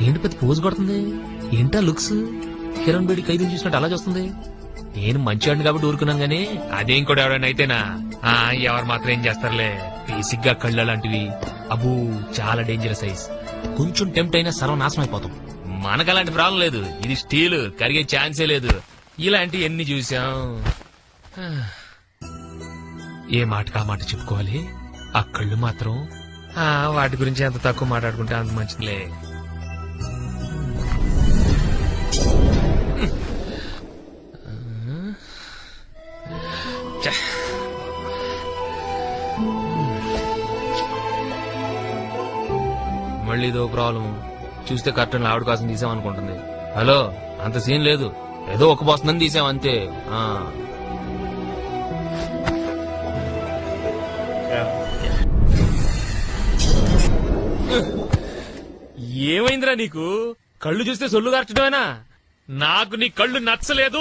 ఏంటి పెద్ద పోజు కొడుతుంది? ఏంటా లుక్స్? కిరణ్ బేడి ఖైదీని చూసినట్టు అలా చూస్తుంది. నేను మంచివాడిని కాబట్టి ఊరుకున్నాను గానీ అదేం కూడా ఎవరైనా అయితేనా ఎవరు మాత్రం ఏం చేస్తారులే. బేసిక్ కళ్ళ లాంటివి అబ్బూ చాలా డేంజరస్ సైజ్. కొంచెం టెంప్ట్ అయినా సర్వనాశనం అయిపోతాం. మనకు అలాంటి ప్రాబ్లం లేదు. ఇది స్టీల్, కరిగే ఛాన్సే లేదు. ఇలాంటి ఎన్ని చూసాం. ఏ మాటకు ఆ మాట చెప్పుకోవాలి. ఆ కళ్ళు మాత్రం వాటి గురించి ఎంత తక్కువ మాట్లాడుకుంటే అంత మంచిదిలే. మళ్ళీ ఇదో ప్రాబ్లం. చూస్తే కర్టన్ ఆవిడ కోసం తీసామనుకుంటుంది. హలో, అంత సీన్ లేదు. ఏదో ఒక బొస్తుందని తీసాం అంతే. ఏమైందిరా నీకు? కళ్ళు చూస్తే సొల్లు గార్చడమేనా? నాకు నీ కళ్ళు నచ్చలేదు.